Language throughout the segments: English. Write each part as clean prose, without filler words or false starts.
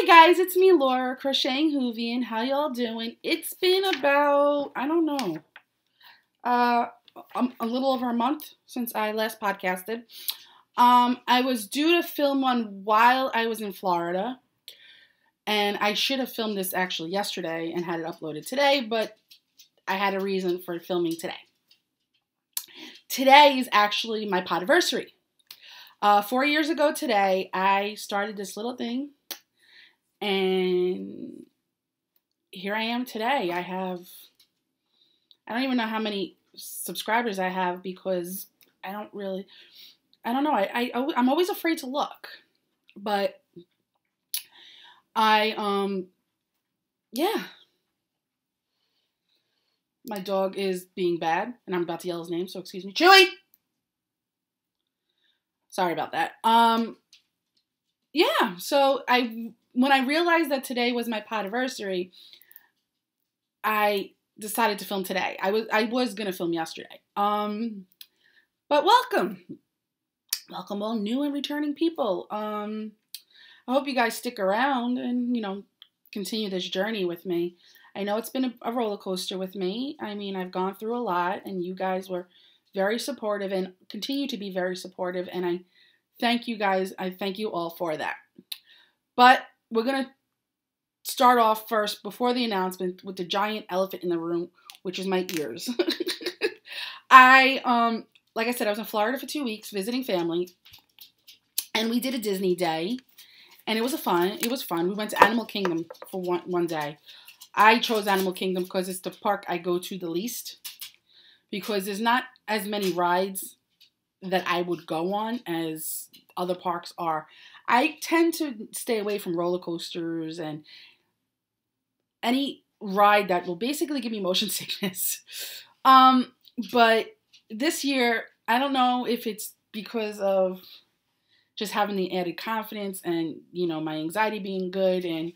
Hey guys, it's me, Laura, Crocheting Whovian. How y'all doing? It's been about, I don't know, a little over a month since I last podcasted. I was due to film one while I was in Florida, and I should have filmed this actually yesterday and had it uploaded today, but I had a reason for filming today. Today is actually my Podiversary. 4 years ago today, I started this little thing. And here I am today. I don't even know how many subscribers I have because I don't know. I'm always afraid to look, but yeah. My dog is being bad and I'm about to yell his name, so excuse me. Chewy! Sorry about that. Yeah, so when I realized that today was my Podiversary, I decided to film today. I was gonna film yesterday. But welcome all new and returning people. I hope you guys stick around and continue this journey with me. I know it's been a roller coaster with me. I mean, I've gone through a lot, and you guys were very supportive and continue to be very supportive, and I thank you guys. I thank you all for that. But we're going to start off first, before the announcement, with the giant elephant in the room, which is my ears. Like I said, I was in Florida for 2 weeks visiting family, and we did a Disney day, and it was fun. We went to Animal Kingdom for one day. I chose Animal Kingdom because it's the park I go to the least, because there's not as many rides that I would go on as other parks are. I tend to stay away from roller coasters and any ride that will basically give me motion sickness. But this year, I don't know if it's because of just having the added confidence and, my anxiety being good and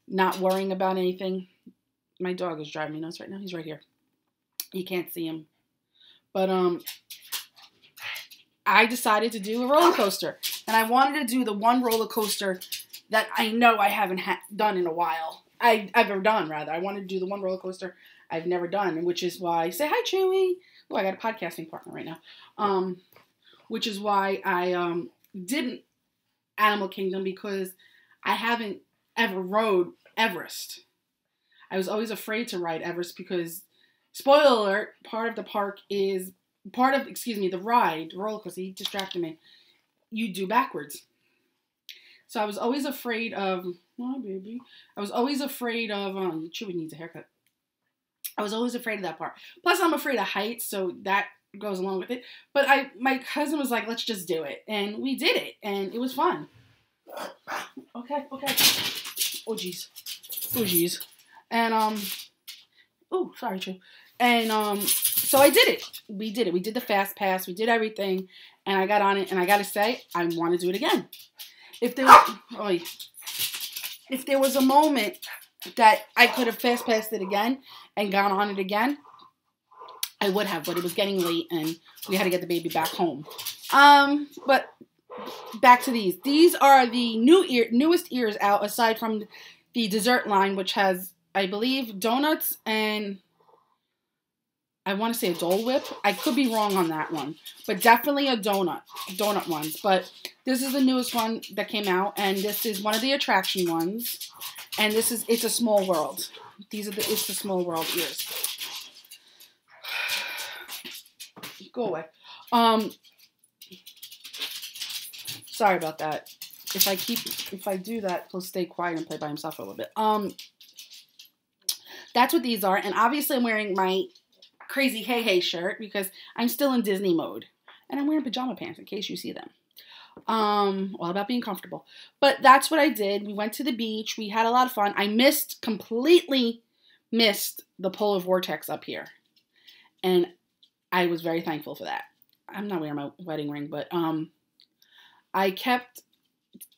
not worrying about anything. My dog is driving me nuts right now. He's right here. You can't see him. But, I decided to do a roller coaster. And I wanted to do the one roller coaster that I know I haven't done in a while. I've ever done, rather. I wanted to do the one roller coaster I've never done, which is why, say hi, Chewy. Oh, I got a podcasting partner right now. Which is why I didn't Animal Kingdom, because I haven't ever rode Everest. I was always afraid to ride Everest because, spoiler alert, the ride, the roller coaster, he distracted me, you do backwards. So I was always afraid of, Chewy needs a haircut. I was always afraid of that part. Plus I'm afraid of heights, so that goes along with it. But my cousin was like, let's just do it. And we did it, and it was fun. Okay. Oh, jeez. And, sorry, Chew. And, so I did it. We did it. We did the fast pass. We did everything. And I got on it. And I got to say, I want to do it again. If there was a moment that I could have fast passed it again and gone on it again, I would have. But it was getting late and we had to get the baby back home. But back to these. These are the newest ears out, aside from the dessert line, which has, I believe, donuts and I want to say a Dole Whip. I could be wrong on that one, but definitely a donut ones. But this is the newest one that came out, and this is one of the attraction ones. And it's a Small World. It's the Small World ears. Go away. Sorry about that. If I do that, he'll stay quiet and play by himself for a little bit. That's what these are, and obviously I'm wearing my crazy hey shirt because I'm still in Disney mode, and I'm wearing pajama pants in case you see them. All about being comfortable. But that's what I did. We went to the beach. We had a lot of fun. I completely missed the polar vortex up here, and I was very thankful for that. I'm not wearing my wedding ring, but I kept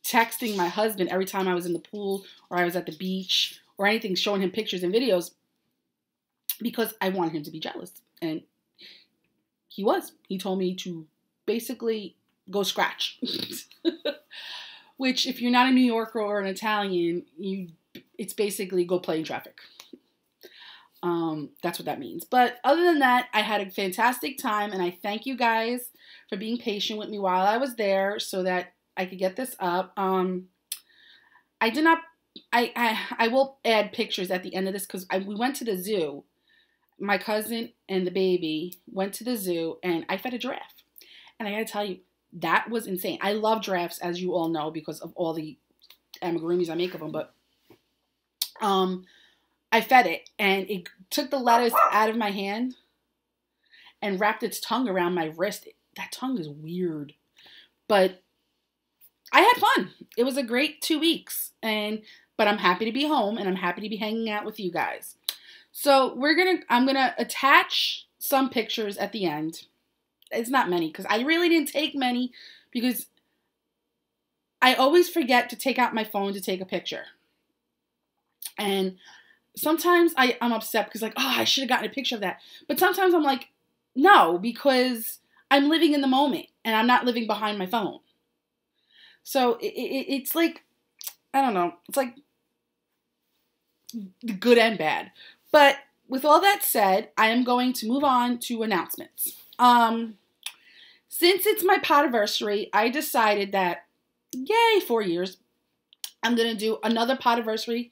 texting my husband every time I was in the pool or I was at the beach or anything, showing him pictures and videos, because I wanted him to be jealous. And he was. He told me to basically go scratch. which if you're not a New Yorker or an Italian, it's basically go play in traffic. That's what that means. But other than that, I had a fantastic time, and I thank you guys for being patient with me while I was there so that I could get this up. I did not. I will add pictures at the end of this because we went to the zoo. My cousin and the baby went to the zoo, and I fed a giraffe. And I gotta tell you, that was insane. I love giraffes, as you all know, because of all the amigurumis I make of them. But I fed it, and it took the lettuce out of my hand and wrapped its tongue around my wrist. That tongue is weird. But I had fun. It was a great 2 weeks. But I'm happy to be home, and I'm happy to be hanging out with you guys. So I'm gonna attach some pictures at the end. It's not many, because I really didn't take many, because I always forget to take out my phone to take a picture. And sometimes I'm upset because like, oh, I should have gotten a picture of that. But sometimes I'm like, no, because I'm living in the moment and I'm not living behind my phone. So it's like, I don't know. It's like good and bad. But with all that said, I am going to move on to announcements. Since it's my Podiversary, I decided that, yay, 4 years, I'm going to do another Podiversary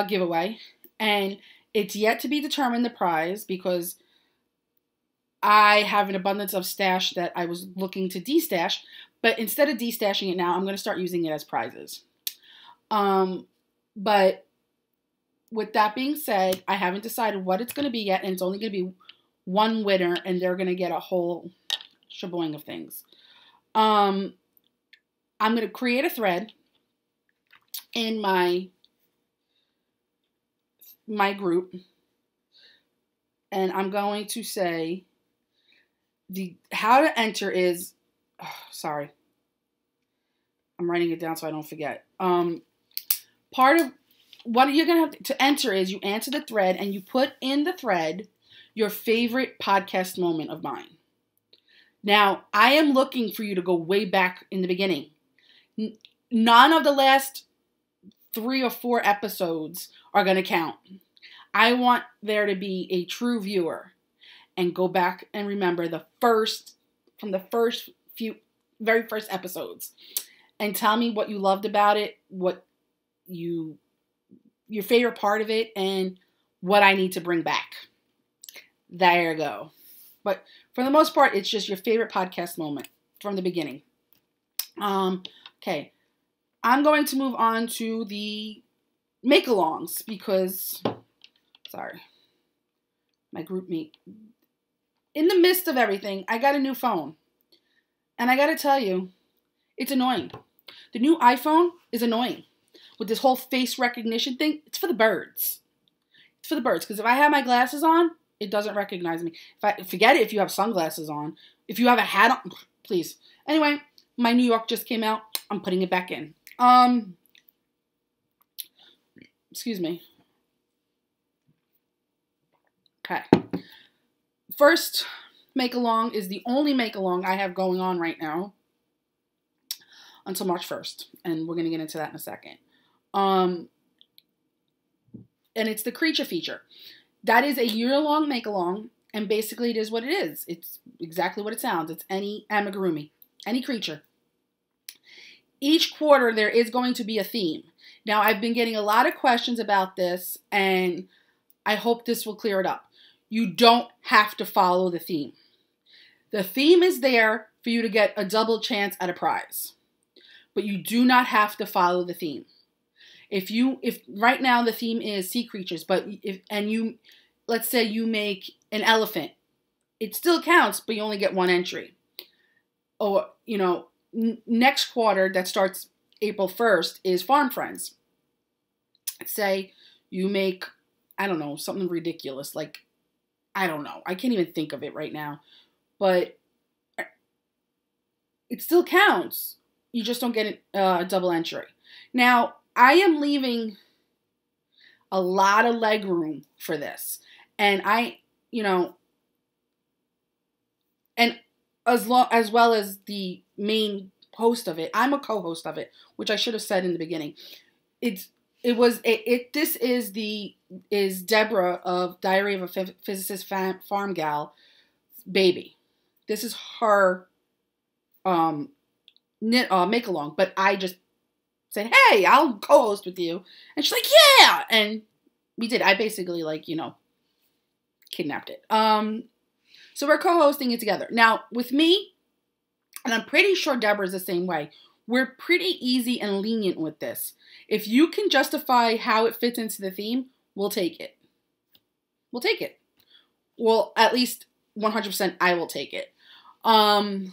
giveaway. And it's yet to be determined the prize because I have an abundance of stash that I was looking to destash. But instead of destashing it now, I'm going to start using it as prizes. But with that being said, I haven't decided what it's going to be yet. And it's only going to be one winner. And they're going to get a whole sheboing of things. I'm going to create a thread in my group, and I'm going to say how to enter is, sorry, I'm writing it down so I don't forget. Part of what you're going to have to enter is you answer the thread and you put in the thread your favorite podcast moment of mine. Now, I am looking for you to go way back in the beginning. None of the last 3 or 4 episodes are going to count. I want there to be a true viewer and go back and remember from the very first episodes and tell me what you loved about it, what your favorite part of it, and what I need to bring back. There you go. But for the most part, it's just your favorite podcast moment from the beginning. Okay. I'm going to move on to the make-alongs because, sorry, my group meet. In the midst of everything, I got a new phone. And I got to tell you, it's annoying. The new iPhone is annoying. With this whole face recognition thing, it's for the birds. It's for the birds. Because if I have my glasses on, it doesn't recognize me. Forget it if you have sunglasses on. If you have a hat on, please. Anyway, my New York just came out. I'm putting it back in. Excuse me. Okay. First make-along is the only make-along I have going on right now until March 1st. And we're going to get into that in a second. And it's the creature feature. That is a year-long make-along, and basically it is what it is. It's exactly what it sounds. It's any amigurumi, any creature. Each quarter there is going to be a theme. Now, I've been getting a lot of questions about this, and I hope this will clear it up. You don't have to follow the theme. The theme is there for you to get a double chance at a prize, but you do not have to follow the theme. If right now the theme is sea creatures, let's say you make an elephant, it still counts, but you only get one entry. Or, next quarter that starts April 1st is Farm Friends. Say you make, I don't know, something ridiculous. Like, I don't know. I can't even think of it right now. But it still counts. You just don't get a double entry. Now, I am leaving a lot of leg room for this. And and as well as the main host of it. I'm a co-host of it, which I should have said in the beginning. This is Deborah of Diary of a Physicist Farm Gal baby. This is her make along, but I just said, hey, I'll co-host with you. And she's like, yeah. And we did. I basically kidnapped it. So we're co-hosting it together. Now with me, and I'm pretty sure Deborah's the same way, we're pretty easy and lenient with this. If you can justify how it fits into the theme, we'll take it. We'll take it. Well, at least 100% I will take it. As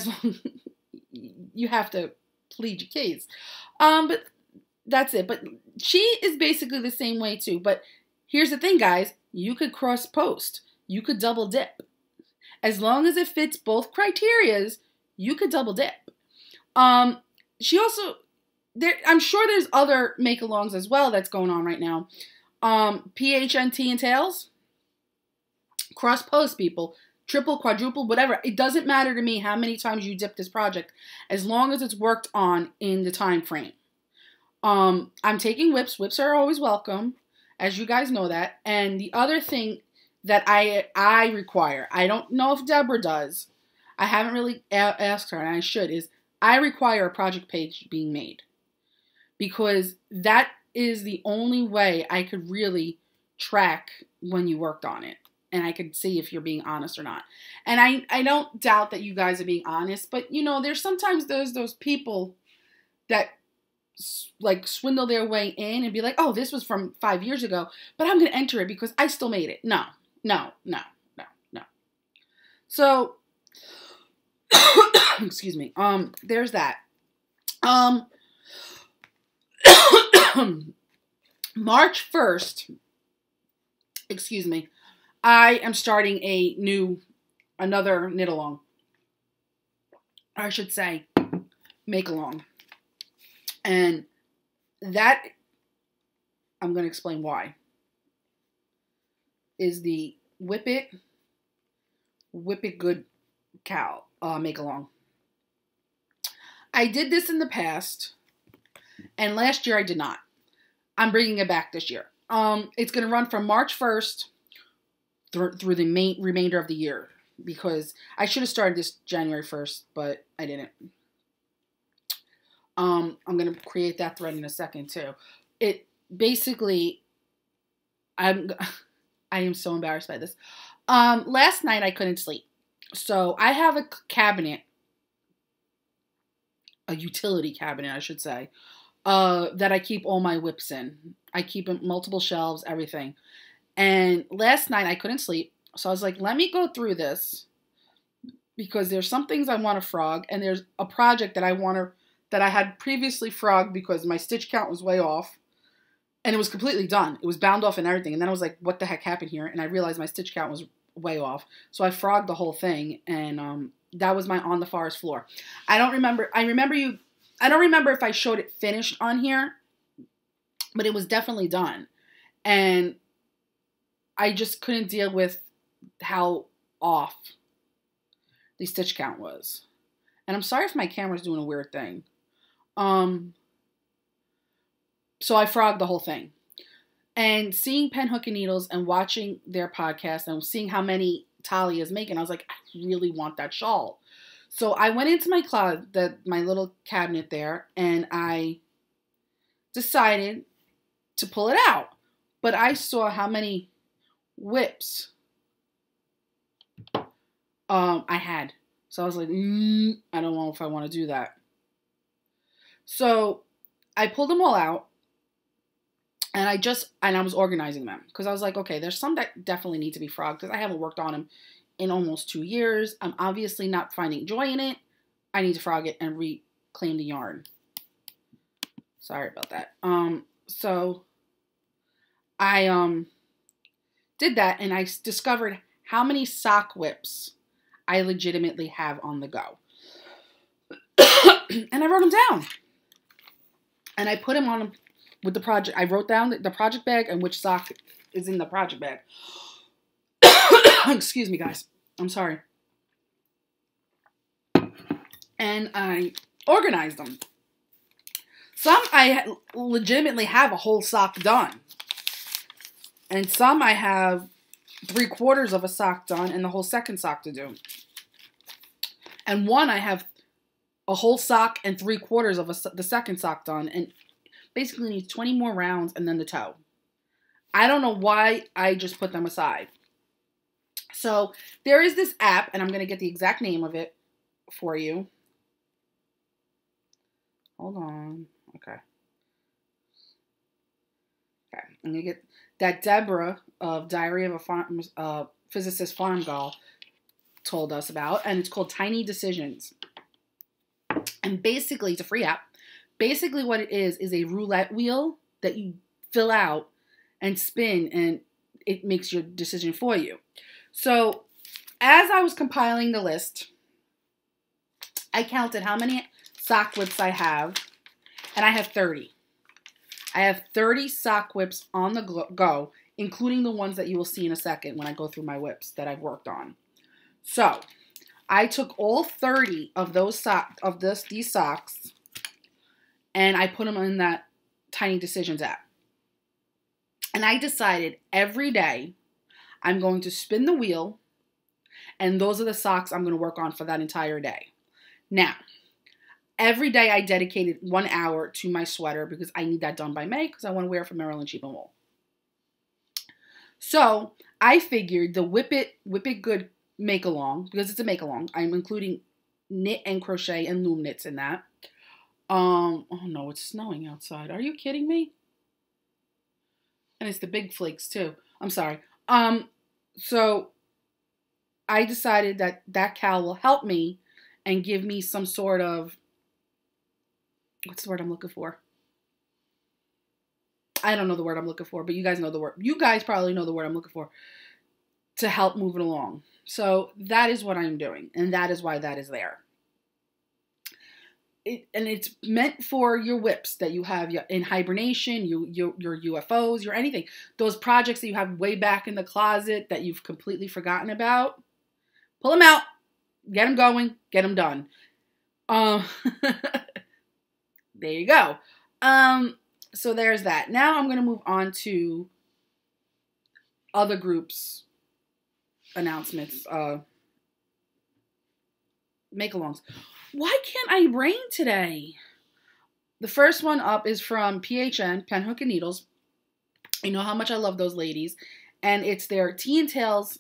long you have to plead your case. But that's it. But she is basically the same way too. But here's the thing, guys. You could cross post. You could double dip. As long as it fits both criterias, you could double dip. She also, I'm sure there's other make-alongs as well that's going on right now. PHNT and Tails. Cross post, people. Triple, quadruple, whatever. It doesn't matter to me how many times you dip this project, as long as it's worked on in the time frame. I'm taking whips. Whips are always welcome, as you guys know that. And the other thing that I require, I don't know if Deborah does, I haven't really asked her, and I should, is I require a project page being made. Because that is the only way I could really track when you worked on it. And I could see if you're being honest or not. And I don't doubt that you guys are being honest. But, you know, there's sometimes those people that, like, swindle their way in and be like, oh, this was from 5 years ago, but I'm going to enter it because I still made it. No. So, excuse me. There's that. March 1st, excuse me, I am starting another knit along. Or I should say, make along. And that, I'm going to explain why, is the Whip It Good Cow make along. I did this in the past, and last year I did not. I'm bringing it back this year. It's going to run from March 1st through the remainder of the year, because I should have started this January 1st, but I didn't. I'm going to create that thread in a second too. It basically, I am so embarrassed by this. Last night I couldn't sleep. So I have a cabinet, a utility cabinet, I should say, that I keep all my whips in. I keep in multiple shelves, everything. And last night I couldn't sleep. So I was like, let me go through this, because there's some things I want to frog, and there's a project that I had previously frogged because my stitch count was way off, and it was completely done. It was bound off and everything. And then I was like, what the heck happened here? And I realized my stitch count was way off. So I frogged the whole thing, and that was my On the Forest Floor. I don't remember if I showed it finished on here, but it was definitely done. And I just couldn't deal with how off the stitch count was. And I'm sorry if my camera's doing a weird thing. So I frogged the whole thing. And seeing Pen, Hook, and Needles and watching their podcast and seeing how many Talia is making, I was like, I really want that shawl. So I went into my closet, my little cabinet there, and I decided to pull it out. But I saw how many whips I had. So I was like, I don't know if I want to do that. So I pulled them all out, and I was organizing them, because I was like, okay, there's some that definitely need to be frogged, because I haven't worked on them in almost 2 years. I'm obviously not finding joy in it. I need to frog it and reclaim the yarn. Sorry about that. So I did that, and I discovered how many sock whips I legitimately have on the go. And I wrote them down. And I put them on with the project. I wrote down the project bag and which sock is in the project bag. Excuse me, guys. I'm sorry. and I organized them. Some I legitimately have a whole sock done. And some I have 3/4 of a sock done and the whole second sock to do. And one I have a whole sock and 3/4 of the second sock done. And basically needs 20 more rounds and then the toe. I don't know why I just put them aside. So there is this app, and I'm going to get the exact name of it for you. Hold on. Okay. I'm going to get that Deborah of Diary of a Physicist Farm Girl told us about, and it's called Tiny Decisions. And basically, it's a free app. Basically what it is a roulette wheel that you fill out and spin, and it makes your decision for you. So as I was compiling the list, I counted how many sock whips I have, and I have 30. I have 30 sock whips on the go, including the ones that you will see in a second when I go through my whips that I've worked on. So I took all 30 of these socks, and I put them in that Tiny Decisions app. And I decided every day I'm going to spin the wheel, and those are the socks I'm going to work on for that entire day. Now, every day I dedicated 1 hour to my sweater because I need that done by May because I want to wear it for Maryland Sheep and Wool. So I figured the Whip It Good make along, because it's a make along, I'm including knit and crochet and loom knits in that. Oh no, it's snowing outside. Are you kidding me? And it's the big flakes too. I'm sorry. So I decided that cowl will help me and give me some sort of, what's the word I'm looking for? I don't know the word I'm looking for, but you guys know the word. You guys probably know the word I'm looking for, to help move it along. So that is what I'm doing, and that is why that is there. And it's meant for your whips that you have in hibernation, your UFOs, your anything. Those projects that you have way back in the closet that you've completely forgotten about. Pull them out. Get them going. Get them done. There you go. So there's that. Now I'm going to move on to other groups' announcements. Make-alongs. Why can't I rain today? The first one up is from PHN, Pen, Hook, and Needles. You know how much I love those ladies. And it's their Tea and Tails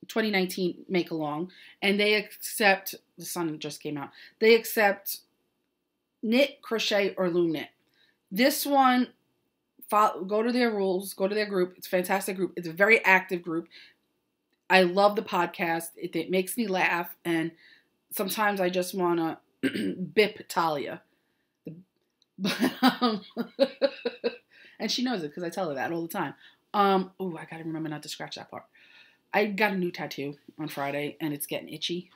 2019 make-along. And they accept, the sun just came out, they accept knit, crochet, or loom knit. This one, go to their rules, go to their group. It's a fantastic group. It's a very active group. I love the podcast. It makes me laugh, and sometimes I just want to bip Talia. And she knows it because I tell her that all the time. Oh, I got to remember not to scratch that part. I got a new tattoo on Friday, and it's getting itchy.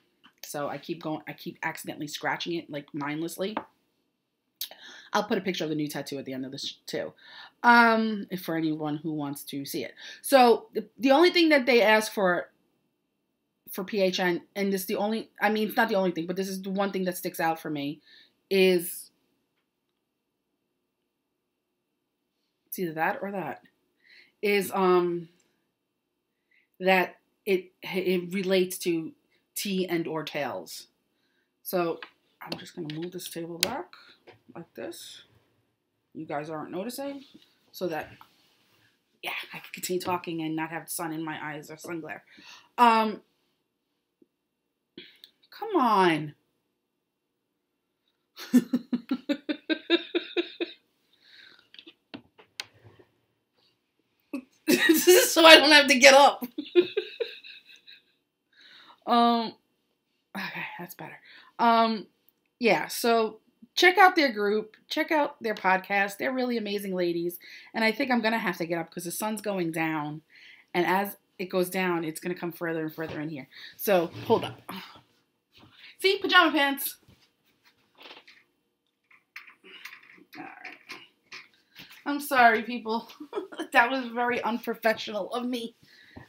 So I keep accidentally scratching it, like mindlessly. I'll put a picture of the new tattoo at the end of this too, for anyone who wants to see it. So the only thing that they ask for PHN, and this is the only, I mean, it's not the only thing, but this is the one thing that sticks out for me, is it's either that or that, is that it relates to tea and or tails. So I'm just going to move this table back like this. You guys aren't noticing, so that, yeah, I can continue talking and not have sun in my eyes or sun glare. Come on. This is so I don't have to get up. Okay, that's better. Yeah, so check out their group, check out their podcast. They're really amazing ladies. And I think I'm going to have to get up because the sun's going down. And as it goes down, it's going to come further and further in here. So, hold up. See? Pajama pants. All right. I'm sorry, people. That was very unprofessional of me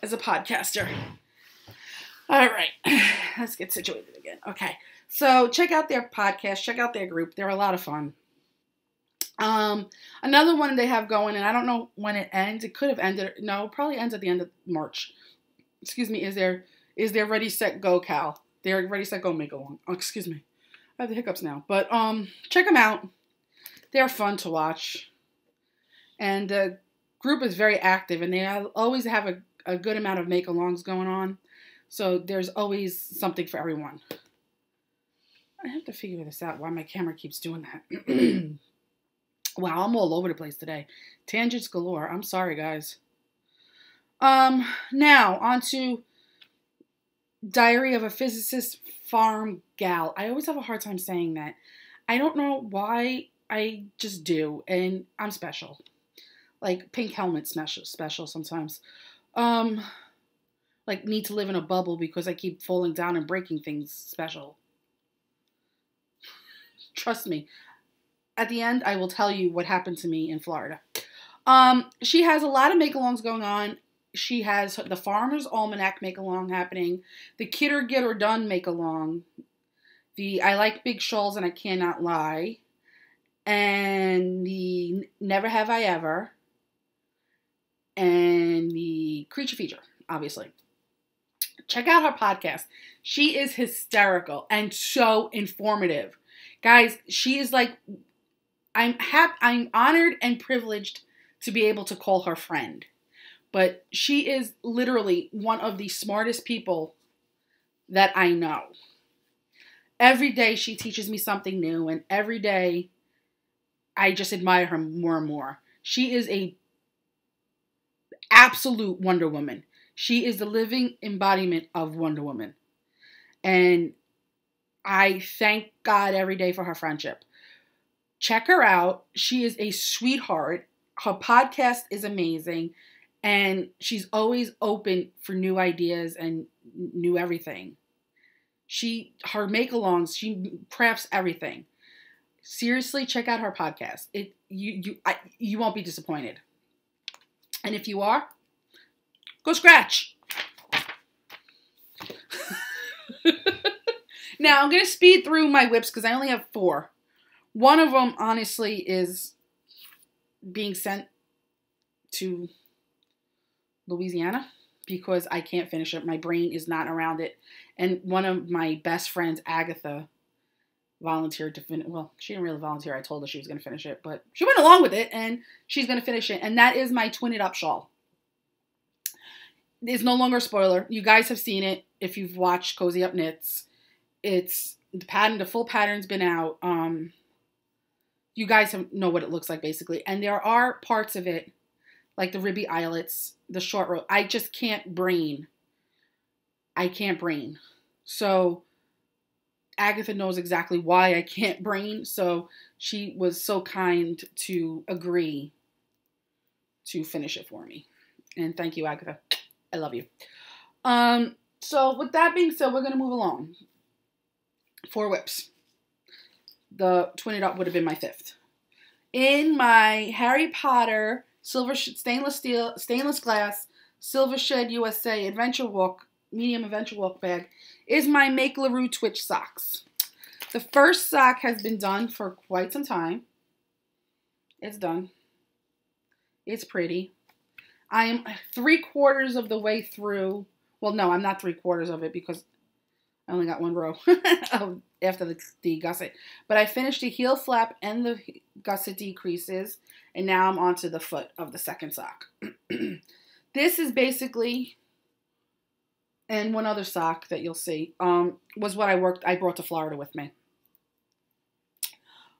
as a podcaster. All right. Let's get situated again. Okay. So check out their podcast, check out their group. They're a lot of fun. Another one they have going, and I don't know when it ends. It could have ended. No, it probably ends at the end of March. Excuse me. Is there Ready Set Go Cal? They're Ready Set Go Make Along. Oh, excuse me. I have the hiccups now. But check them out. They're fun to watch, and the group is very active, and they always have a good amount of make-alongs going on. So there's always something for everyone. I have to figure this out. Why my camera keeps doing that. Wow, I'm all over the place today. Tangents galore. I'm sorry, guys. Now, on to Diary of a Physicist Farm Gal. I always have a hard time saying that. I don't know why, I just do, and I'm special. Like Pink Helmet special sometimes. Like need to live in a bubble because I keep falling down and breaking things special. Trust me. At the end, I will tell you what happened to me in Florida. She has a lot of make-alongs going on. She has the Farmer's Almanac make-along happening. The Kid or Get or Done make-along. The I Like Big Shawls and I Cannot Lie. And the Never Have I Ever. And the Creature Feature, obviously. Check out her podcast. She is hysterical and so informative. Guys, she is like, I'm honored and privileged to be able to call her friend. But she is literally one of the smartest people that I know. Every day she teaches me something new, and every day I just admire her more and more. She is a absolute Wonder Woman. She is the living embodiment of Wonder Woman. And I thank God every day for her friendship. Check her out. She is a sweetheart. Her podcast is amazing. And she's always open for new ideas and new everything. Her make-alongs, she crafts everything. Seriously, check out her podcast. You won't be disappointed. And if you are, go scratch. Now, I'm going to speed through my whips because I only have 4. One of them, honestly, is being sent to Louisiana because I can't finish it. My brain is not around it. And one of my best friends, Agatha, volunteered to finish. Well, she didn't really volunteer. I told her she was going to finish it, but she went along with it, and she's going to finish it. And that is my Twin It Up shawl. It's no longer a spoiler. You guys have seen it if you've watched Cozy Up Knits. It's the full pattern's been out. You guys know what it looks like basically. And there are parts of it, like the ribby eyelets, the short row. I just can't brain. I can't brain. So Agatha knows exactly why I can't brain. So she was so kind to agree to finish it for me. And thank you, Agatha. I love you. So with that being said, we're going to move along. 4 whips. The Twin It Up would have been my 5th. In my Harry Potter stainless glass Silver Shed USA medium adventure walk bag is my Make LaRue Twitch socks. The first sock has been done for quite some time. It's done. It's pretty. I am 3/4 of the way through. Well, no, I'm not 3/4 of it because I only got 1 row after the gusset. But I finished the heel flap and the gusset decreases. And now I'm onto the foot of the second sock. This is basically, and one other sock that you'll see, was what I brought to Florida with me.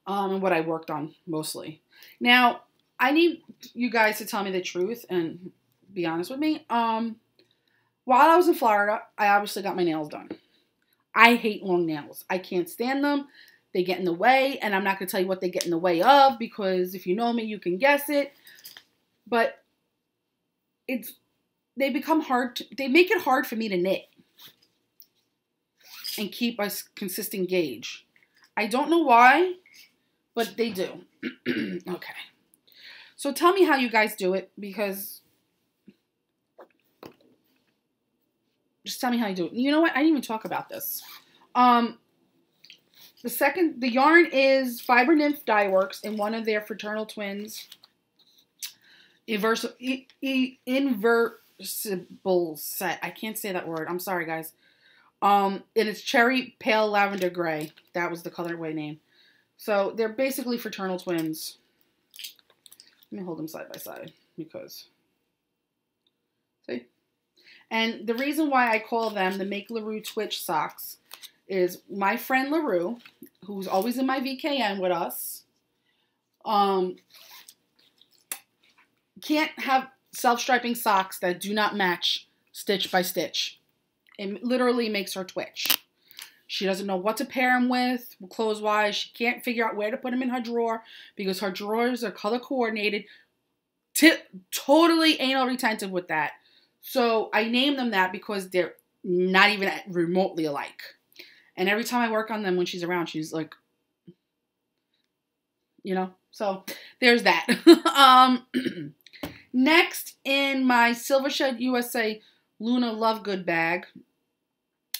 And what I worked on mostly. Now, I need you guys to tell me the truth and be honest with me. While I was in Florida, I obviously got my nails done. I hate long nails. I can't stand them. They get in the way, and I'm not going to tell you what they get in the way of because if you know me, you can guess it. But they become hard. They make it hard for me to knit and keep a consistent gauge. I don't know why, but they do. Okay. So tell me how you guys do it because just tell me how you do it. You know what? I didn't even talk about this. The yarn is Fiber Nymph Dye Works and one of their fraternal twins, Inversible set. I can't say that word. I'm sorry, guys. And it's Cherry Pale Lavender Gray. That was the colorway name. So they're basically fraternal twins. Let me hold them side by side because, see? And the reason why I call them the Make LaRue Twitch socks is my friend LaRue, who's always in my VKN with us, can't have self-striping socks that do not match stitch by stitch. It literally makes her twitch. She doesn't know what to pair them with, clothes-wise. She can't figure out where to put them in her drawer because her drawers are color-coordinated. Totally anal retentive with that. So I named them that because they're not even remotely alike. And every time I work on them when she's around, she's like, you know. So there's that. Next in my Silvershed USA Luna Lovegood bag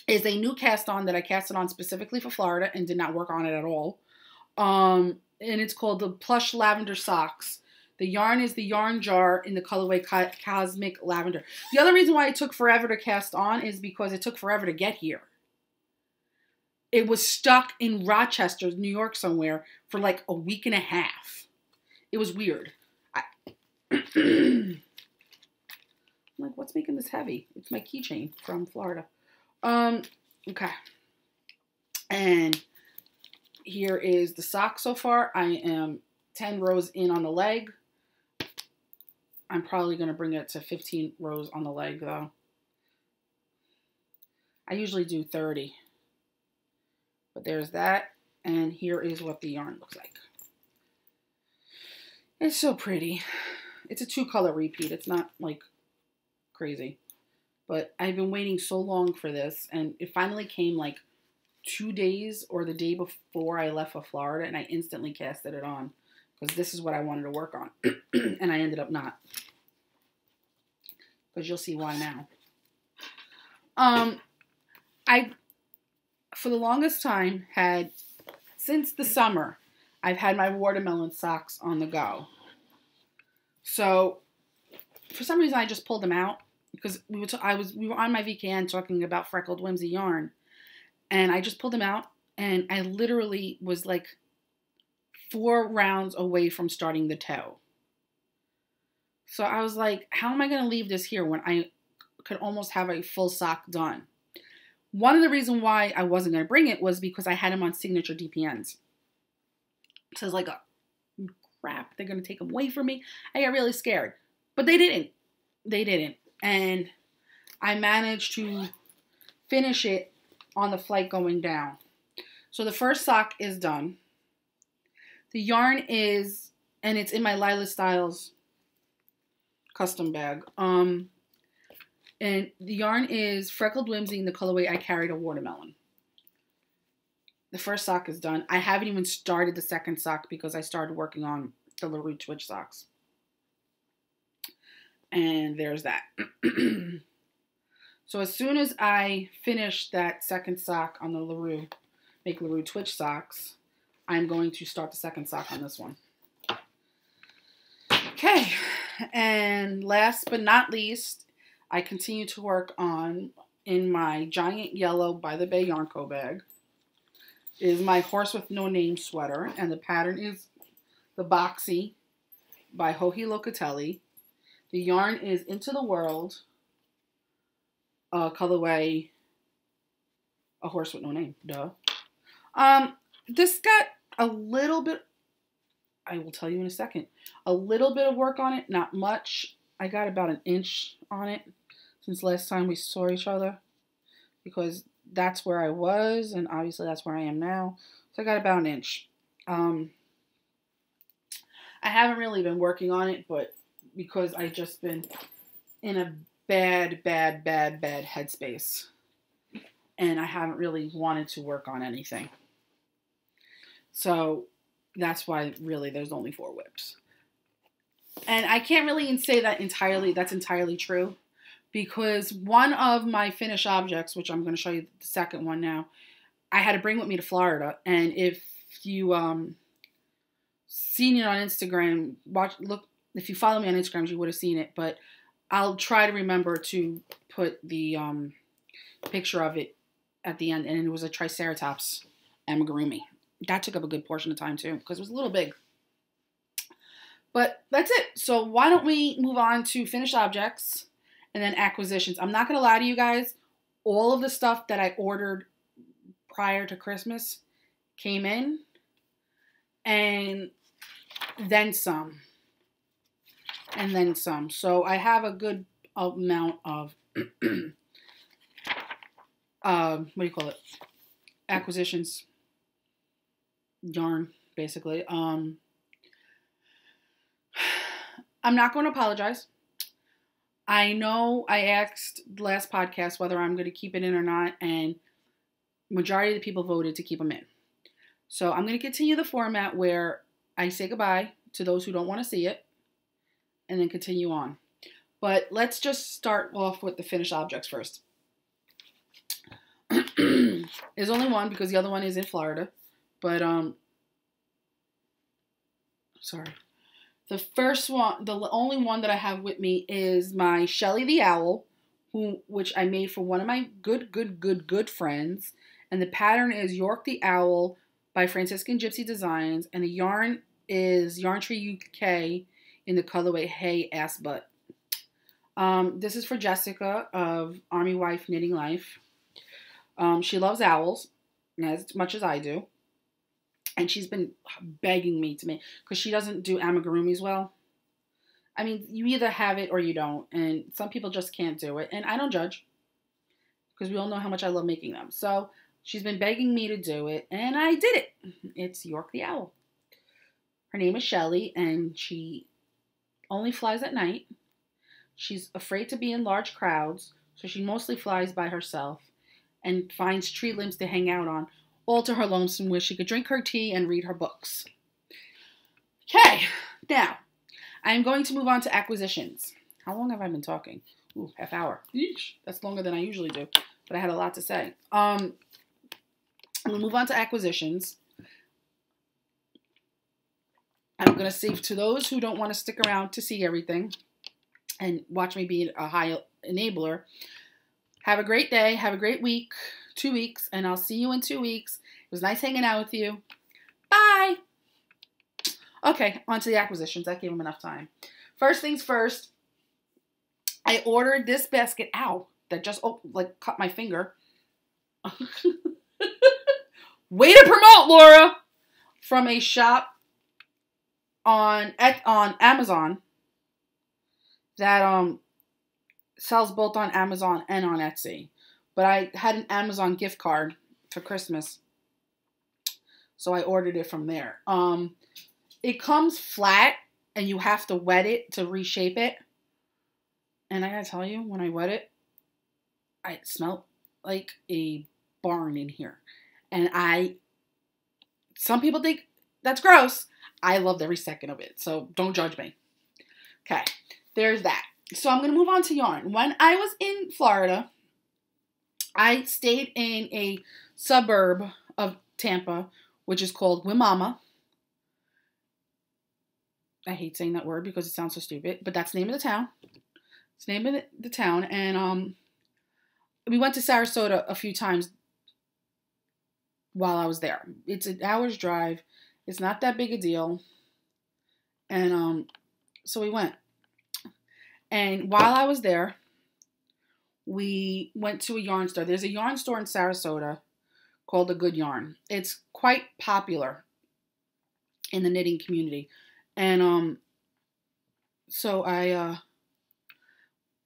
is a new cast on that I casted on specifically for Florida and did not work on it at all. And it's called the Plush Lavender Socks. The yarn is the Yarn Jar in the colorway Cosmic Lavender. The other reason why it took forever to cast on is because it took forever to get here. It was stuck in Rochester, New York somewhere for like a week and a half. It was weird. I'm like, what's making this heavy? It's my keychain from Florida. Okay. And here is the sock so far. I am 10 rows in on the leg. I'm probably going to bring it to 15 rows on the leg, though. I usually do 30. But there's that. And here is what the yarn looks like. It's so pretty. It's a 2-color repeat. It's not, like, crazy. But I've been waiting so long for this. And it finally came, like, 2 days or the day before I left for Florida. And I instantly casted it on. Because this is what I wanted to work on. And I ended up not. Because you'll see why now. I, for the longest time, since the summer, I've had my watermelon socks on the go. So, for some reason, I just pulled them out. Because we were on my VKN talking about Freckled Whimsy yarn. And I just pulled them out. And I literally was like 4 rounds away from starting the toe. So I was like, how am I going to leave this here when I could almost have a full sock done? One of the reasons why I wasn't going to bring it was because I had them on signature DPNs. So I was like, oh, crap, they're going to take them away from me. I got really scared. But they didn't. They didn't. And I managed to finish it on the flight going down. So the first sock is done. The yarn is, and it's in my Lila Styles custom bag. And the yarn is Freckled Whimsy in the colorway I Carried a Watermelon. The first sock is done. I haven't even started the second sock because I started working on the LaRue Twitch socks. And there's that. So as soon as I finish that second sock on the LaRue, Make LaRue Twitch socks, I'm going to start the second sock on this one. Okay, and last but not least, I continue to work on, in my Giant Yellow by the Bay Yarn Co. bag, is my Horse with No Name sweater, and the pattern is the Boxy by Joji Locatelli. The yarn is Into the World, colorway, A Horse with No Name, duh. This got a little bit, I will tell you in a second, a little bit of work on it, not much. I got about 1 inch on it since last time we saw each other, because that's where I was, and obviously that's where I am now. So I got about 1 inch. I haven't really been working on it, but because I've just been in a bad headspace, and I haven't really wanted to work on anything. So that's why really there's only 4 whips. And I can't really even say that that's entirely true, because one of my finished objects, which I'm going to show you the second one now, I had to bring with me to Florida. And if you seen it on Instagram, if you follow me on Instagram, you would have seen it. But I'll try to remember to put the picture of it at the end. And it was a Triceratops amigurumi. That took up a good portion of time too, because it was a little big. But that's it. So why don't we move on to finished objects and then acquisitions. I'm not going to lie to you guys. All of the stuff that I ordered prior to Christmas came in, and then some. And then some. So I have a good amount of, what do you call it? Acquisitions. Yarn, basically. I'm not going to apologize. I know I asked the last podcast whether I'm going to keep it in or not, and majority of the people voted to keep them in. So I'm going to continue the format where I say goodbye to those who don't want to see it, and then continue on. But let's just start off with the finished objects first. There's only one because the other one is in Florida. But, sorry. The first one, the only one that I have with me is my Shelly the Owl, which I made for one of my good friends. And the pattern is York the Owl by Franciscan Gypsy Designs. And the yarn is Yarn Tree UK in the colorway Hey Ass Butt. This is for Jessica of Army Wife Knitting Life. She loves owls as much as I do. And she's been begging me to make, because she doesn't do amigurumis well. I mean, you either have it or you don't. And some people just can't do it. And I don't judge, because we all know how much I love making them. So she's been begging me to do it. And I did it. It's York the Owl. Her name is Shelly. And she only flies at night. She's afraid to be in large crowds. So she mostly flies by herself. And finds tree limbs to hang out on. All to her lonesome, where she could drink her tea and read her books. Okay, now, I'm going to move on to acquisitions. How long have I been talking? Ooh, half hour. Eesh, that's longer than I usually do, but I had a lot to say. We'll move on to acquisitions. I'm going to save to those who don't want to stick around to see everything and watch me be a high enabler. Have a great day. Have a great week. 2 weeks, and I'll see you in 2 weeks. It was nice hanging out with you. Bye! Okay, on to the acquisitions. That gave them enough time. First things first, I ordered this basket. Ow! That just cut my finger. Way to promote, Laura! From a shop on Amazon that sells both on Amazon and on Etsy. But I had an Amazon gift card for Christmas, so I ordered it from there. It comes flat, and you have to wet it to reshape it. And I gotta tell you, when I wet it, it smelled like a barn in here. And some people think that's gross. I loved every second of it, so don't judge me. Okay, there's that. So I'm gonna move on to yarn. When I was in Florida, I stayed in a suburb of Tampa, which is called Wimauma. I hate saying that word because it sounds so stupid, but that's the name of the town. It's the name of the town, and we went to Sarasota a few times while I was there. It's an hour's drive. It's not that big a deal, and so we went. And while I was there, we went to a yarn store. There's a yarn store in Sarasota called The Good Yarn. It's quite popular in the knitting community. And so I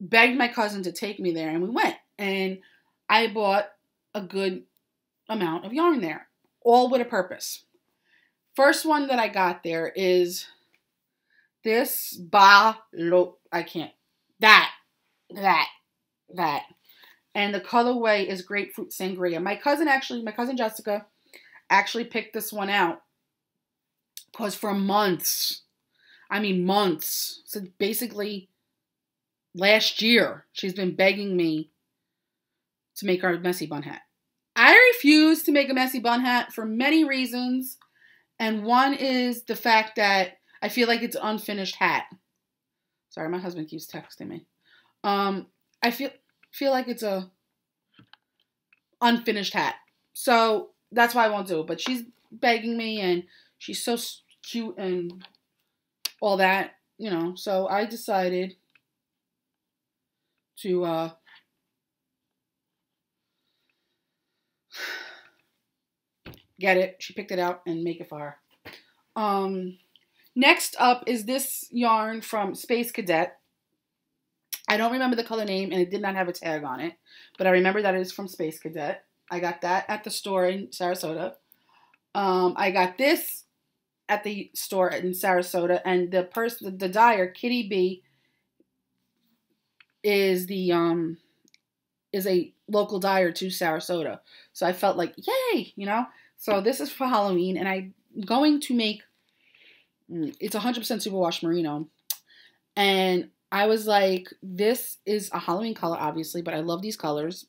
begged my cousin to take me there, and we went. And I bought a good amount of yarn there, all with a purpose. First one that I got there is this that. And the colorway is Grapefruit Sangria. My cousin Jessica actually picked this one out because for months, so basically last year, she's been begging me to make her a messy bun hat. I refuse to make a messy bun hat for many reasons. And one is the fact that I feel like it's an unfinished hat. Sorry, my husband keeps texting me. I feel like it's a unfinished hat. So that's why I won't do it. But she's begging me, and she's so cute and all that, you know. So I decided to get it. She picked it out and make it for her. Next up is this yarn from Space Cadet. I don't remember the color name, and it did not have a tag on it, but I remember that it is from Space Cadet. I got that at the store in Sarasota. I got this at the store in Sarasota, and the dyer, Kitty B, is a local dyer to Sarasota. So I felt like, yay, you know? So this is for Halloween, and I'm going to make, it's 100% superwash merino. And I was like, this is a Halloween color, obviously, but I love these colors.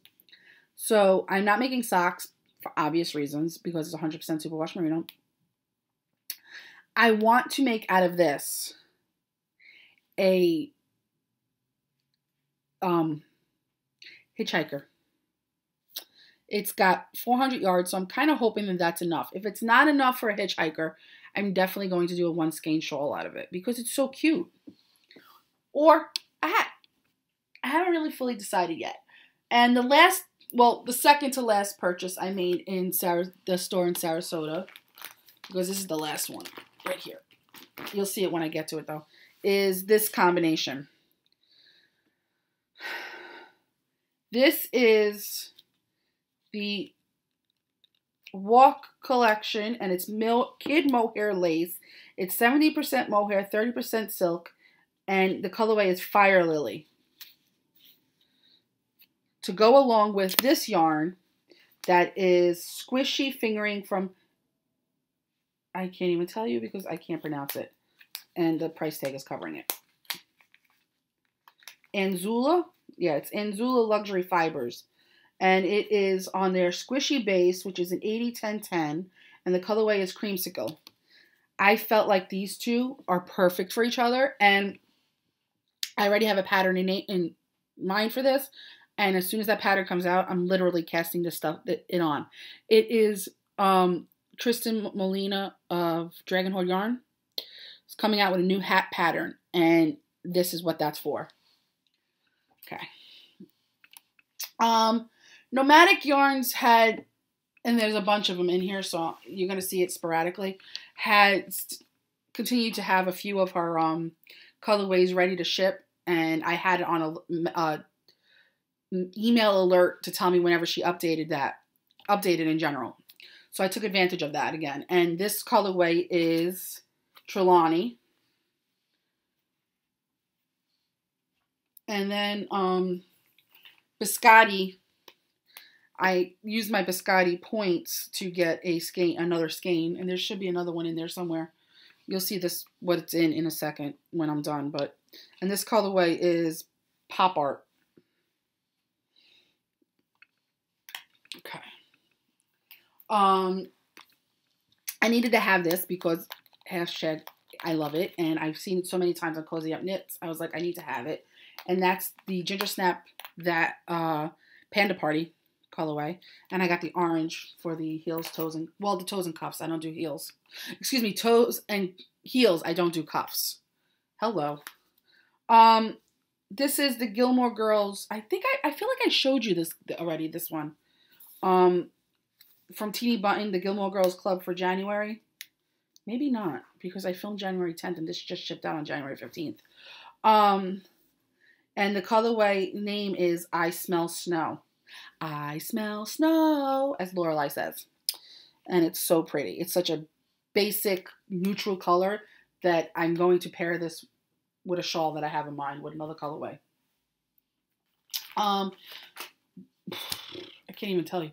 So I'm not making socks for obvious reasons, because it's 100% superwash merino. I want to make out of this a hitchhiker. It's got 400 yards, so I'm kind of hoping that that's enough. If it's not enough for a hitchhiker, I'm definitely going to do a one skein shawl out of it because it's so cute. Or a hat. I haven't really fully decided yet. And the second to last purchase I made in the store in Sarasota, because this is the last one right here. You'll see it when I get to it though, is this combination. This is the Walk collection, and it's kid mohair lace. It's 70% mohair, 30% silk, and the colorway is Fire Lily. To go along with this yarn that is squishy fingering from, I can't even tell you because I can't pronounce it, and the price tag is covering it. Anzula, yeah, it's Anzula Luxury Fibers. And it is on their squishy base, which is an 80-10-10, and the colorway is Creamsicle. I felt like these two are perfect for each other, and I already have a pattern in mind for this, and as soon as that pattern comes out, I'm literally casting this stuff on. It is Tristan Molina of Dragon Horde Yarn. It's coming out with a new hat pattern, and this is what that's for. Okay. Nomadic Yarns had, and there's a bunch of them in here, so you're going to see it sporadically, had continued to have a few of her colorways ready to ship, and I had it on a email alert to tell me whenever she updated in general. So I took advantage of that again. And this colorway is Trelawney. And then Biscotti. I used my Biscotti points to get another skein, and there should be another one in there somewhere. You'll see what it's in a second when I'm done. And this colorway is Pop Art. Okay. I needed to have this because hashtag I love it, and I've seen it so many times on Cozy Up Knits. I was like, I need to have it, and that's the Ginger Snap that Panda Party colorway, and I got the orange for the heels, toes, and the toes and cuffs. I don't do heels. Excuse me, toes and heels. I don't do cuffs. Hello. This is the Gilmore Girls. I feel like I showed you this already. This one, from Teeny Button, the Gilmore Girls Club for January. Maybe not, because I filmed January 10th, and this just shipped out on January 15th. And the colorway name is I Smell Snow. I smell snow, as Lorelai says. And it's so pretty. It's such a basic, neutral color that I'm going to pair this with a shawl that I have in mind with another colorway. I can't even tell you.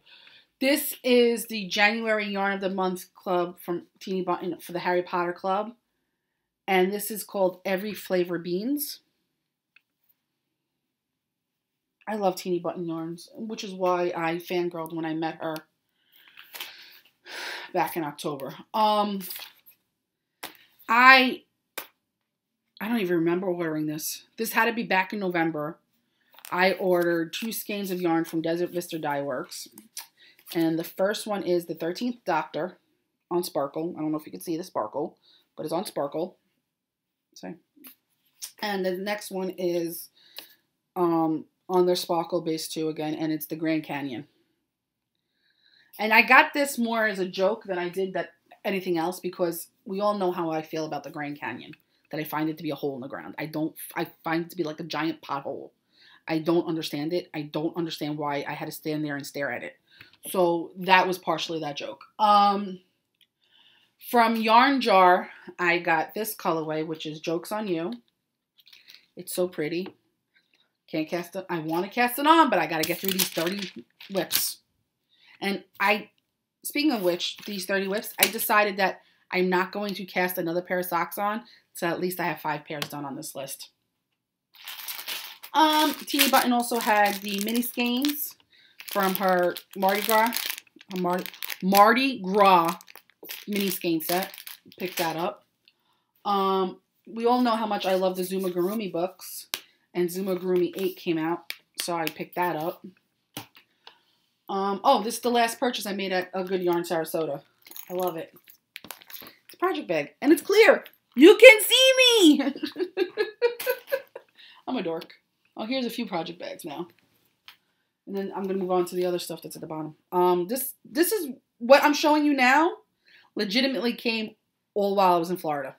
This is the January Yarn of the Month Club from Teeny Button for the Harry Potter Club. And this is called Every Flavor Beans. I love Teeny Button Yarns, which is why I fangirled when I met her back in October. I don't even remember ordering this. This had to be back in November. I ordered 2 skeins of yarn from Desert Vista Dye Works. And the first one is the 13th Doctor on Sparkle. I don't know if you can see the sparkle, but it's on Sparkle. Sorry. And the next one is on their Sparkle base 2 again, and it's the Grand Canyon. And I got this more as a joke than I did anything else, because we all know how I feel about the Grand Canyon. That I find it to be a hole in the ground. I find it to be like a giant pothole. I don't understand it. I don't understand why I had to stand there and stare at it. So that was partially that joke. From Yarn Jar, I got this colorway, which is Joke's on You. It's so pretty. Can't cast it. I want to cast it on, but I got to get through these 30 whips. And speaking of which, these 30 whips, I decided that I'm not going to cast another pair of socks on, so at least I have 5 pairs done on this list. Teeny Button also had the mini skeins from her Mardi Gras mini skein set. Picked that up. We all know how much I love the Zuma-Gurumi books, and Zuma-Gurumi 8 came out, so I picked that up. Oh, this is the last purchase I made at A Good Yarn Sarasota. I love it. It's a project bag, and it's clear. You can see me! I'm a dork. Oh, here's a few project bags now. And then I'm going to move on to the other stuff that's at the bottom. This is what I'm showing you now. Legitimately came all while I was in Florida.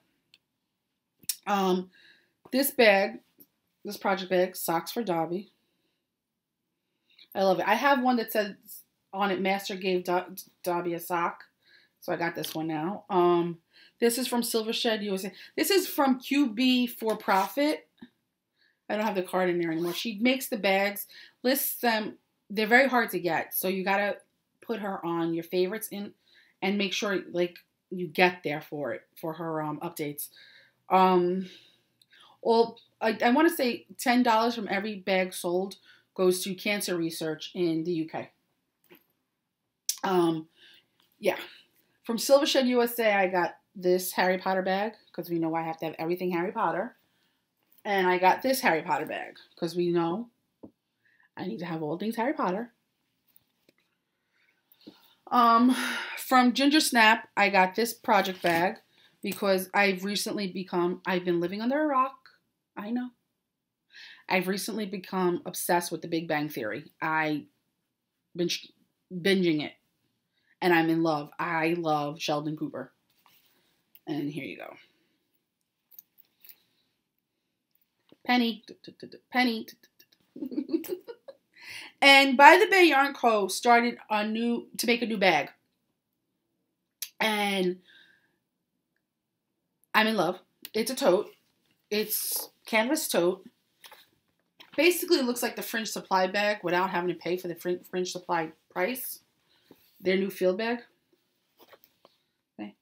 This bag, this project bag, Socks for Dobby. I love it. I have one that says on it, Master gave Dobby a sock. So I got this one now. This is from Silver Shed USA. This is from QB for Profit. I don't have the card in there anymore. She makes the bags, lists them. They're very hard to get. So you got to put her on your favorites in and make sure like you get there for it, for her updates. Well, I want to say $10 from every bag sold goes to cancer research in the UK. Yeah. From Silver Shed USA, I got this Harry Potter bag because we know I have to have everything Harry Potter. And I got this Harry Potter bag because we know I need to have all things Harry Potter. From Ginger Snap, I got this project bag because I've been living under a rock. I know. I've recently become obsessed with The Big Bang Theory. I've been binging it. And I'm in love. I love Sheldon Cooper. And here you go. Penny. Penny. And By the Bay Yarn Co. started to make a new bag. And I'm in love. It's a tote. It's canvas tote. Basically, it looks like the Fringe Supply bag without having to pay for the Fringe Supply price. Their new field bag. Okay.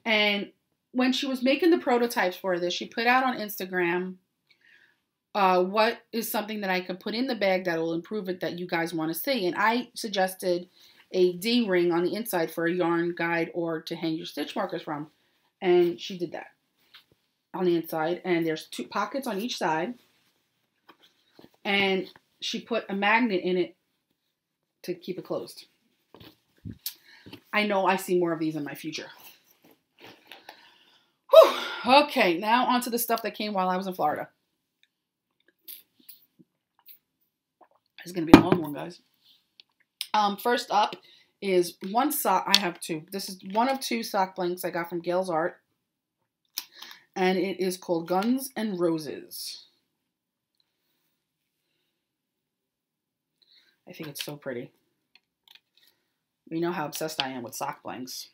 And when she was making the prototypes for this, she put out on Instagram what is something that I could put in the bag that will improve it that you guys want to see. And I suggested a D-ring on the inside for a yarn guide or to hang your stitch markers from. And she did that on the inside. And there's 2 pockets on each side. And she put a magnet in it to keep it closed. I know I see more of these in my future. Whew. Okay, now on to the stuff that came while I was in Florida. It's going to be a long one, guys. First up is one sock. I have 2. This is one of 2 sock blanks I got from Gail's Art. And it is called Guns and Roses. I think it's so pretty. We know how obsessed I am with sock blanks.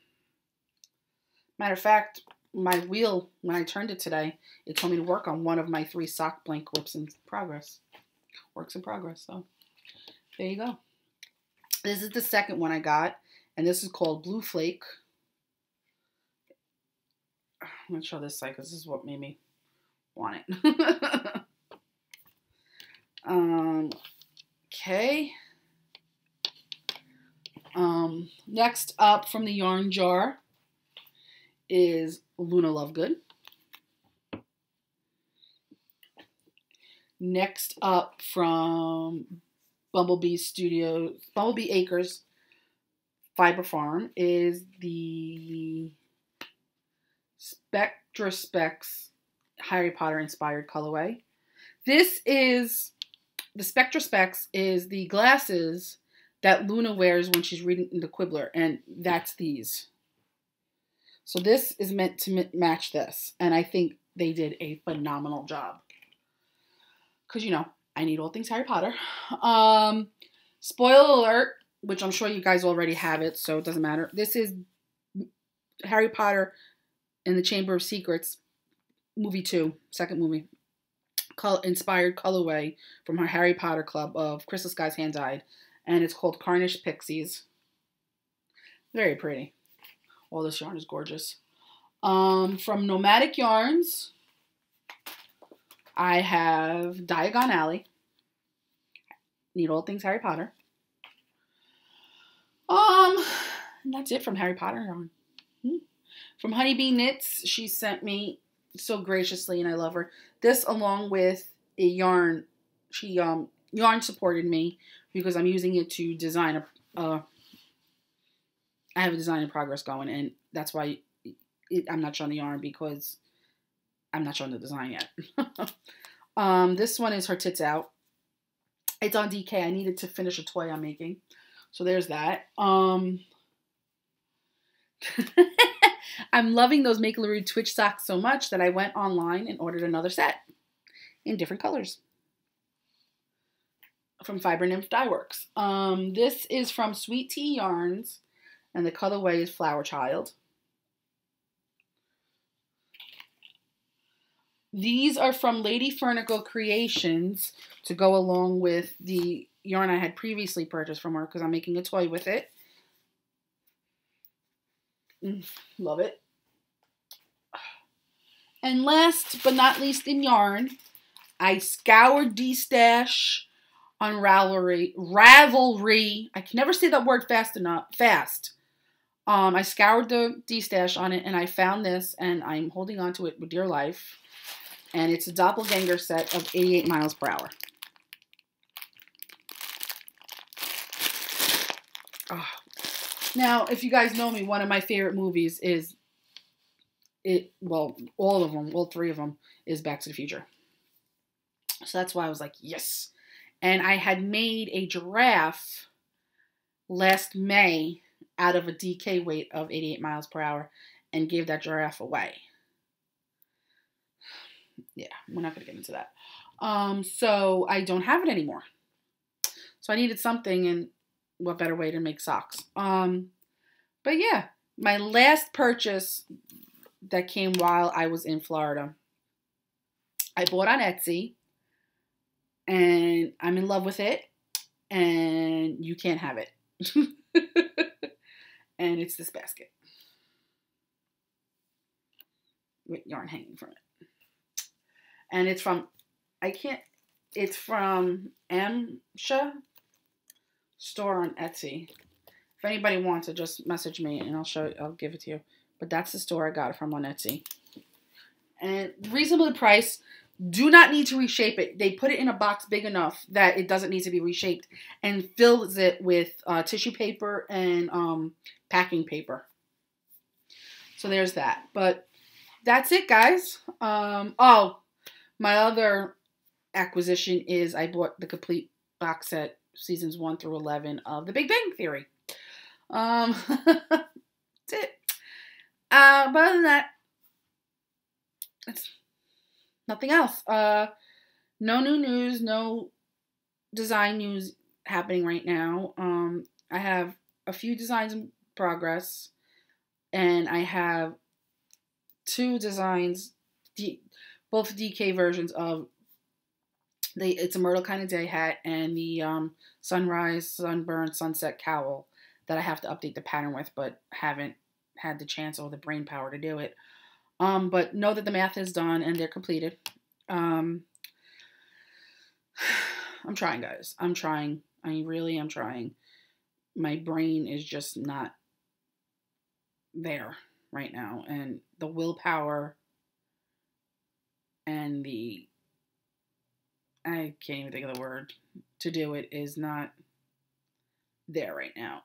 Matter of fact, my wheel, when I turned it today, it told me to work on one of my 3 sock blank works in progress. So there you go. This is the second one I got, and this is called Blue Flake. I'm going to show this side because this is what made me want it. Okay. Next up from the yarn jar is Luna Lovegood. Next up from Bumblebee Acres Fiber Farm is the Spectra Specs Harry Potter inspired colorway. This is the Spectra Specs is the glasses that Luna wears when she's reading the Quibbler, and that's these. So this is meant to match this, and I think they did a phenomenal job. Because, you know, I need all things Harry Potter. Spoiler alert, which I'm sure you guys already have it, so it doesn't matter. This is Harry Potter and the Chamber of Secrets, movie 2, second movie. Inspired colorway from her Harry Potter club of Crystal Sky's Hand Dyed. And it's called Carnish Pixies. Very pretty. All this yarn is gorgeous. From Nomadic Yarns, I have Diagon Alley. Need all things Harry Potter. And that's it from Harry Potter yarn. From Honeybee Knits, she sent me so graciously, and I love her. This along with a yarn. She yarn supported me because I'm using it to design I have a design in progress going, and that's why I'm not showing the yarn, because I'm not showing the design yet. This one is her Tits Out. It's on DK. I needed to finish a toy I'm making. So there's that. I'm loving those Make LaRue Twitch socks so much that I went online and ordered another set in different colors from Fiber Nymph Dye Works. This is from Sweet Tea Yarns, and the colorway is Flower Child. These are from Lady Fernicle Creations to go along with the yarn I had previously purchased from her because I'm making a toy with it. Love it. And last but not least in yarn, I scoured D-Stash on Ravelry. I can never say that word fast. I scoured the D-Stash on it, and I found this, and I'm holding on to it with dear life. And it's a doppelganger set of 88 miles per hour. Oh. Now, if you guys know me, one of my favorite movies is all of them, all three of them, is Back to the Future. So that's why I was like, yes. And I had made a giraffe last May out of a DK weight of 88 miles per hour and gave that giraffe away. Yeah, we're not going to get into that. So I don't have it anymore. So I needed something, and what better way to make socks? But yeah, my last purchase that came while I was in Florida, I bought on Etsy, and I'm in love with it, and you can't have it. And it's this basket with yarn hanging from it. And it's from, it's from Amsha store on Etsy. If anybody wants it, just message me and I'll give it to you. But that's the store I got it from on Etsy. And reasonable price. Do not need to reshape it. They put it in a box big enough that it doesn't need to be reshaped, and fills it with tissue paper and packing paper. So there's that. But that's it, guys. Oh, my other acquisition is I bought the complete box set, seasons 1 through 11 of The Big Bang Theory. That's it. But other than that, it's nothing else. No new news, no design news happening right now. I have a few designs in progress, and I have 2 designs, both DK versions of it's a Myrtle Kind of Day hat and the sunrise, sunburn, sunset cowl that I have to update the pattern with, but haven't had the chance or the brain power to do it. But know that the math is done and they're completed. I'm trying, guys. I'm trying. I really am trying. My brain is just not there right now. And the willpower and I can't even think of the word to do it is not there right now.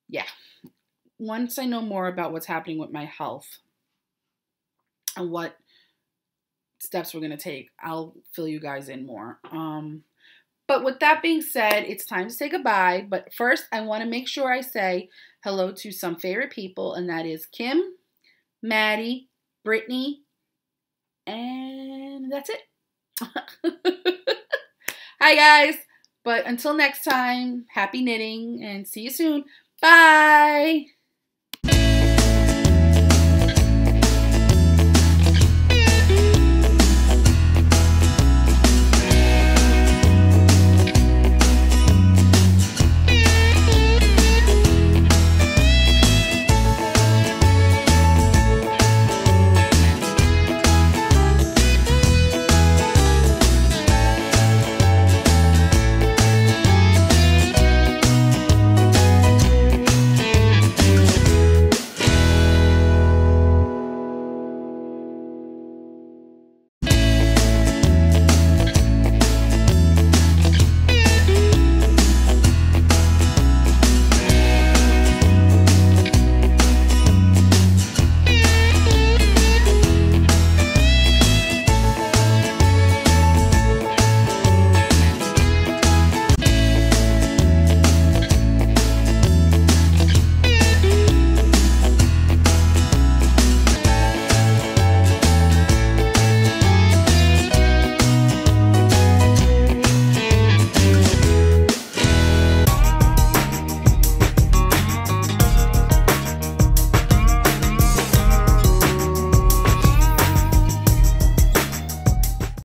Yeah. Once I know more about what's happening with my health and what steps we're going to take, I'll fill you guys in more. But with that being said, it's time to say goodbye. But first, I want to make sure I say hello to some favorite people, and that is Kim, Maddie, Brittany, and that's it. Hi, guys. But until next time, happy knitting and see you soon. Bye.